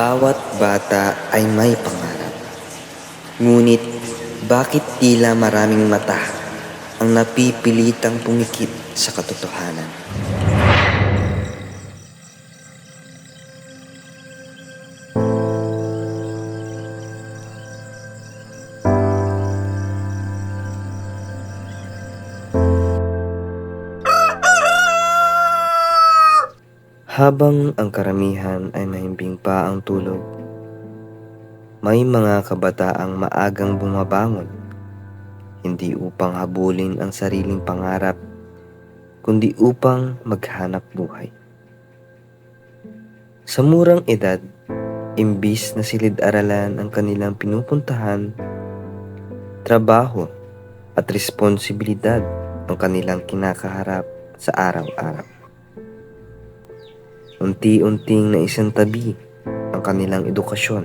Bawat bata ay may pangarap. Ngunit bakit tila maraming mata ang napipilitang pumikit sa katotohanan? Habang ang karamihan ay mahimbing pa ang tulog, may mga kabataang maagang bumabangon, hindi upang habulin ang sariling pangarap, kundi upang maghanap buhay. Sa murang edad, imbis na silid-aralan ang kanilang pinupuntahan, trabaho at responsibilidad ang kanilang kinakaharap sa araw-araw. Unti-unting naisantabi ang kanilang edukasyon,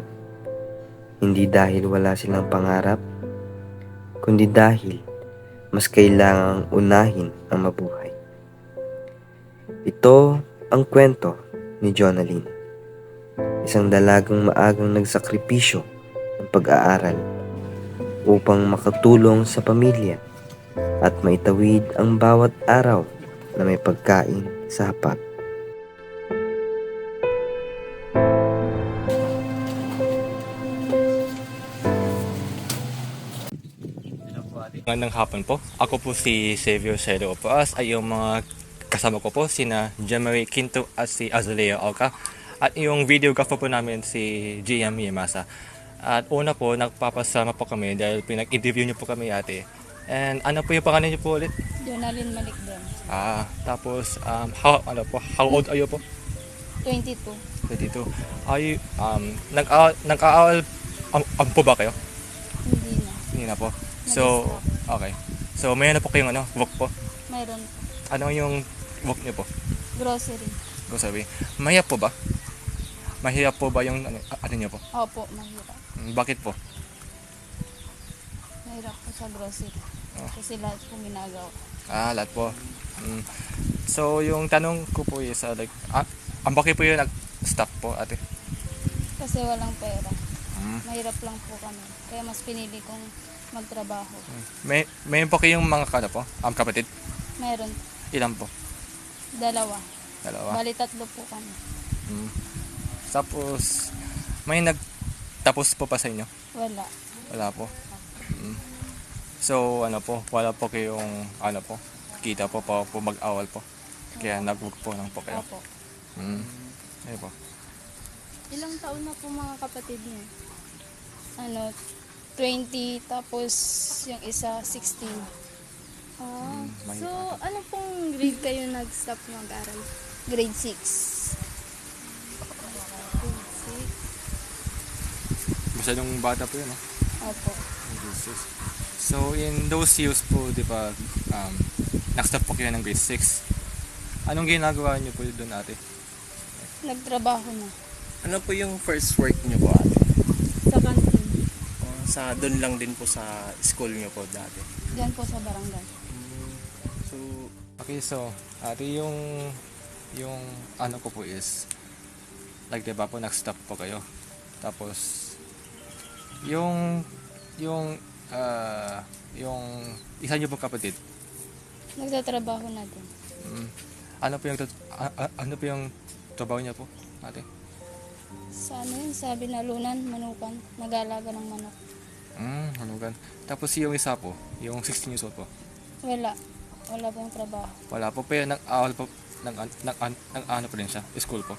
hindi dahil wala silang pangarap, kundi dahil mas kailangang unahin ang mabuhay. Ito ang kwento ni Jonalyn, isang dalagang maagang nagsakripisyo ng pag-aaral upang makatulong sa pamilya at maitawid ang bawat araw na may pagkain sa hapag. Magandang hapon po. Ako po si Xavier Cero Opas ay yung mga kasama ko po sina Jemary Quinto at si Azalea Oka. At yung videographer po namin si GM Yamasa. At una po, nagpapasama po kami dahil pinag-interview niyo po kami ate. And ano po yung pangalan niyo po ulit? Jonalyn Malikdan, Tapos how old are you po? 22. 22. Are you, nag-aaral po ba kayo? Hindi na. Hindi na po. So, okay. So, may ano po kayong work po? Mayroon po. Ano yung work niyo po? Grocery. Grocery. Mahirap po ba? Mahirap po ba yung ano niyo po? Opo, mahirap. Bakit po? Mahirap po sa grocery. Kasi lahat po ginagawa. Lahat po. So, yung tanong ko po is ang bakit po yung nag-stop po ate? Kasi walang pera. Mahirap lang po kami. Kaya mas pinili kong magtrabaho. May po kayong mga kapatid? Mayroon. Ilan po? Dalawa. Dalawa. Bali 3 po kami. Tapos, may nagtapos po pa sa inyo? Wala. Wala po. So, wala po kayong, kita po mag-awal po. Kaya nag-work po lang po kayo. Opo. Ayun po. Ilang taon na po mga kapatid niyo? 20, tapos yung isa 16. So, ano pong grade kayo nag-stop mag-aral? Grade 6. Masyadong bata po yun, Opo. So, in those years po, di ba, nag-stop po kayo ng grade 6. Anong ginagawa niyo po doon ate? Nagtrabaho na. Ano po yung first work niyo po ate? Sa canteen. Doon lang din po sa school niyo po dati. Diyan po sa barangay. So, okay, so, ate, yung ano ko po is, like, diba po, nag-stop po kayo. Tapos, yung isa niyo po kapatid, Nagtatrabaho na din. ano po yung trabaho niya po, ate? Sa sa binalunan, manukan, nag-aalaga ng manok. Hanugan. Tapos yung isa po, yung 16 years old po. Wala. Wala pong trabaho. Wala po, pero nag-awal po, nag-ano po rin siya, school po.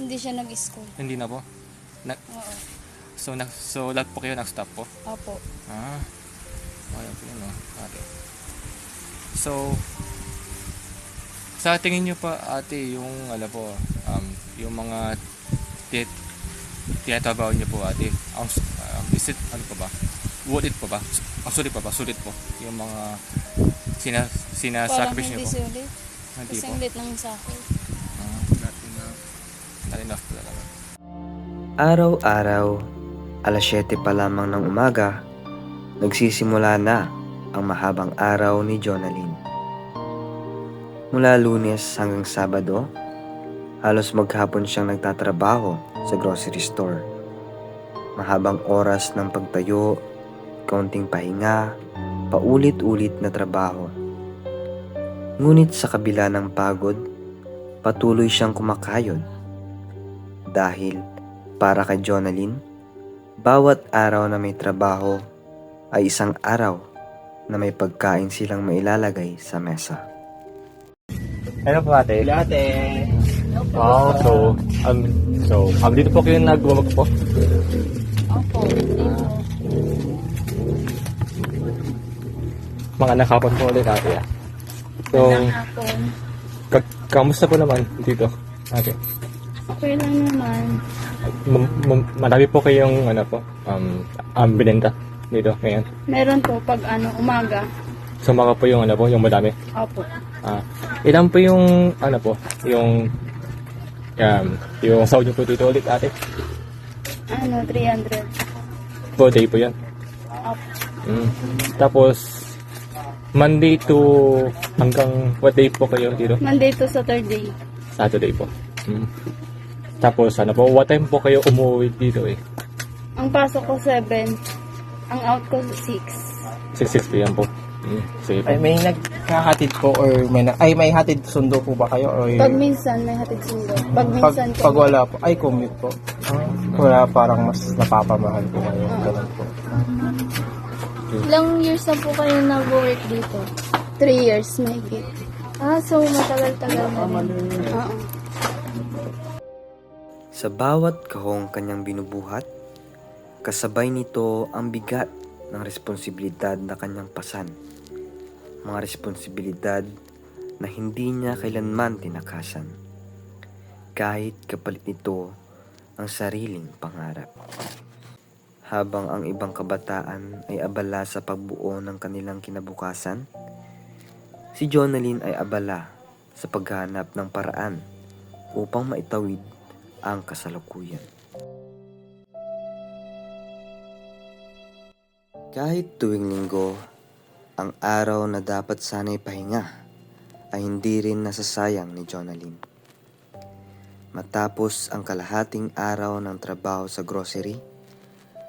Hindi siya nag-school. Hindi na po. Oo. So lahat po kayo nag-stop po? Opo. Ayaw po yun, ate. So, sa tingin nyo pa, ate, yung, yung mga tinatrabaho nyo po, ate, is it, worth it pa ba? Sulit po, yung mga Parang sinasacrifice nyo hindi po? sulit. Hindi Kasi po. ang lit ng sahod. Not enough po talaga. Araw-araw, alas 7 pa lamang ng umaga, nagsisimula na ang mahabang araw ni Jonalyn. Mula Lunes hanggang Sabado, halos maghapon siyang nagtatrabaho sa grocery store. Mahabang oras ng pagtayo, kaunting pahinga, paulit-ulit na trabaho. Ngunit sa kabila ng pagod, patuloy siyang kumakayod. Dahil para kay Jonalyn, bawat araw na may trabaho ay isang araw na may pagkain silang mailalagay sa mesa. Ano po ate? Ate. Wow, dito po kayo nagwawag po? Opo, dito. Mga nakapon po ulit ate ah. So, Hapon. kamusta po naman dito ate? Okay lang naman. Marami po kayong binenta dito ngayon. Meron po pag umaga. So mga po yung yung madami. Opo. Ilan po yung yung sahod niyo po dito ulit ate? 300. Per day po yan. Opo. Tapos Monday to hanggang what day po kayo dito? Monday to Saturday. Saturday po. Tapos what time po kayo umuwi dito eh? Ang pasok ko 7. Ang out ko 6. 6 p.m. po. Sige po. Ay, may naghahatid po or may hatid sundo po ba kayo? Or Pag minsan may hatid sundo. Pag minsan pag wala po, ay commute po. Wala, parang mas napapamahal po kayo. Ganun po. Ilang years na po kayo nag-work dito? 3 years may higit. So matagal-tagal na rin. Oo. Sa bawat kahong kanyang binubuhat, kasabay nito ang bigat ng responsibilidad na kanyang pasan. Mga responsibilidad na hindi niya kailanman tinakasan. Kahit kapalit nito ang sariling pangarap. Habang ang ibang kabataan ay abala sa pagbuo ng kanilang kinabukasan, si Jonalyn ay abala sa paghanap ng paraan upang maitawid ang kasalukuyan. Kahit tuwing linggo, ang araw na dapat sana'y pahinga ay hindi rin nasasayang ni Jonalyn. Matapos ang kalahating araw ng trabaho sa grocery,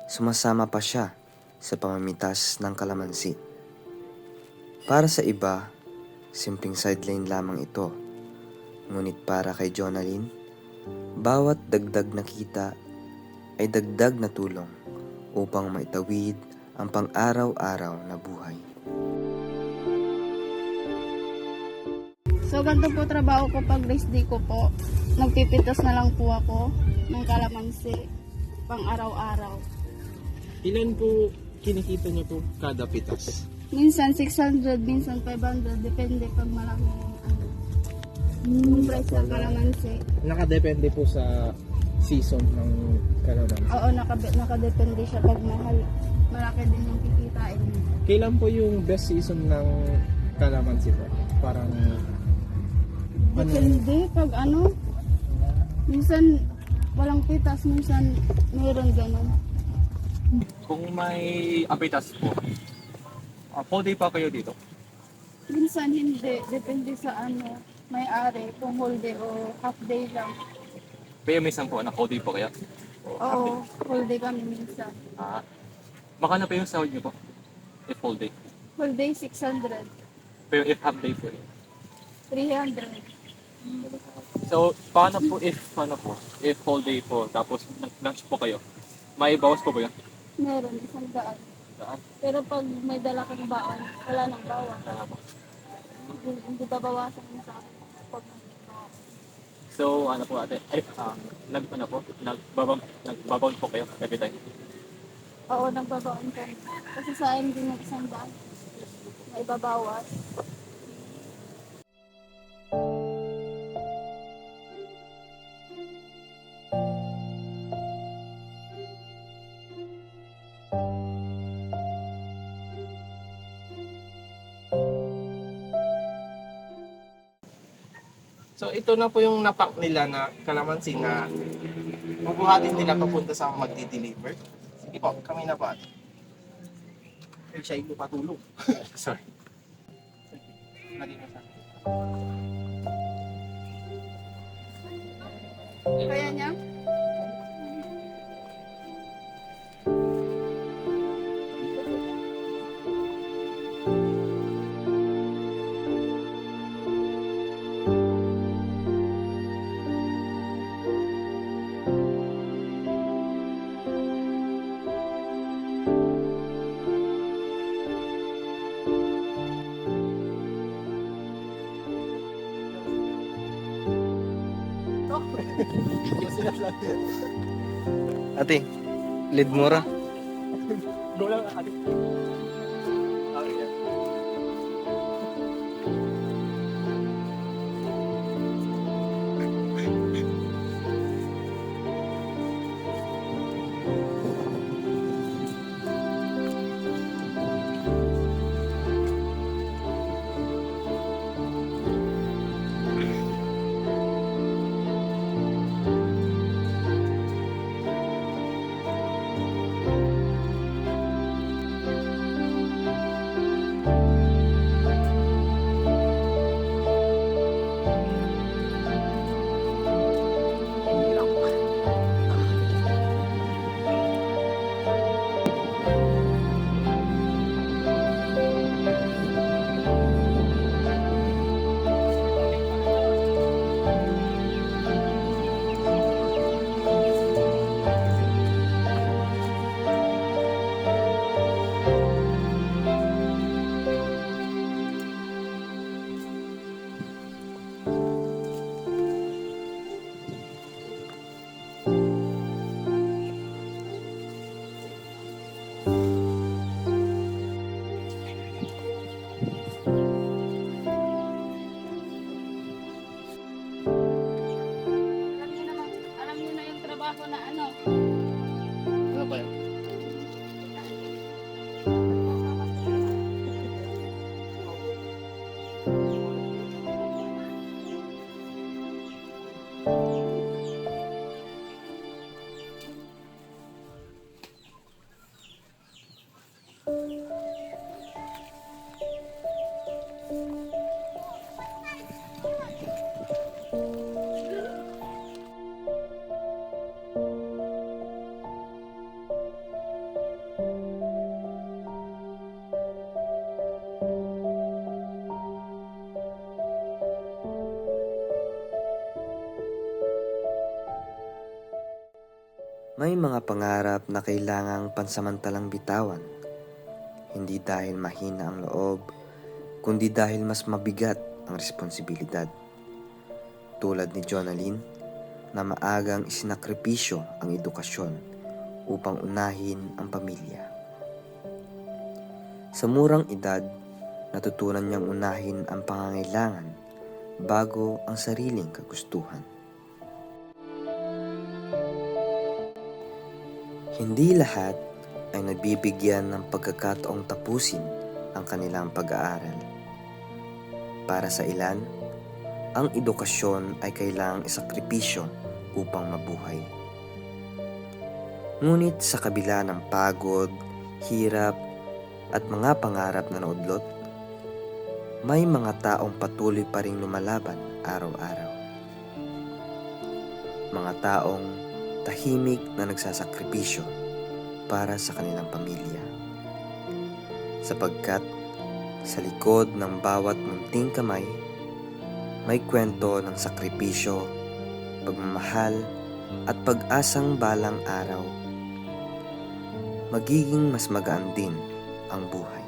sumasama pa siya sa pamamitas ng kalamansi. Para sa iba, simpleng sideline lamang ito. Ngunit para kay Jonalyn, bawat dagdag na kita ay dagdag na tulong upang maitawid ang pang-araw-araw na buhay. So, ganito po trabaho ko pag rest day ko po. Nagpipitas na lang po ako ng kalamansi pang araw-araw. Ilan po kinikita niyo po kada pitas? Minsan 600, minsan 500. Depende pag malaki yung price ng kalamansi. Nakadepende po sa season ng kalamansi. Oo, nakadepende siya pag mahal. Malaki din yung kikitain mo. Kailan po yung best season ng kalamansi po? Parang Depende pag minsan walang pitas, minsan mayroon ganun. Kung may apitas po, full day pa kayo dito? Minsan hindi, depende sa may-ari, kung whole day o half day lang. Pero minsan po, full day po kaya? Oo, whole day kami minsan. Makano pa yung sahod niyo po? If full day. Whole day 600, Pero if half day po 300. So, paano po if full day po, tapos lunch po kayo? May bawas po ba yun? Meron, 100. Saan? Pero pag may dala kang baon, wala nang bawas. Hindi babawasan mo sa akin. Pag So, po ate, nagbabaon po kayo every time? oo, nagbabaon kami. Kasi sa akin din yung 100. May babawas. so ito na po yung napak nila na kalamansi na bubuhatin nila papunta sa magdi-deliver. Sige po, kami na po ate. Ay, siya yung patulog. Sorry. Lagi na sa Kaya niya? to. Yung sinasabi. Ate, lead mo ra. Go lang ate. Okay, yan. Alam niyo na yung trabaho na ano. Ano ba yan? May mga pangarap na kailangang pansamantalang bitawan. Hindi dahil mahina ang loob, kundi dahil mas mabigat ang responsibilidad. Tulad ni Jonalyn, na maagang isinakripisyo ang edukasyon upang unahin ang pamilya. Sa murang edad, natutunan niyang unahin ang pangangailangan bago ang sariling kagustuhan. Hindi lahat ay nabibigyan ng pagkakataong tapusin ang kanilang pag-aaral. Para sa ilan, ang edukasyon ay kailangang isakripisyo upang mabuhay. Ngunit sa kabila ng pagod, hirap, at mga pangarap na naudlot, may mga taong patuloy pa ring lumalaban araw-araw. Mga taong tahimik na nagsasakripisyo para sa kanilang pamilya. Sapagkat sa likod ng bawat munting kamay, may kwento ng sakripisyo, pagmamahal at pag-asang balang araw magiging mas magaan din ang buhay.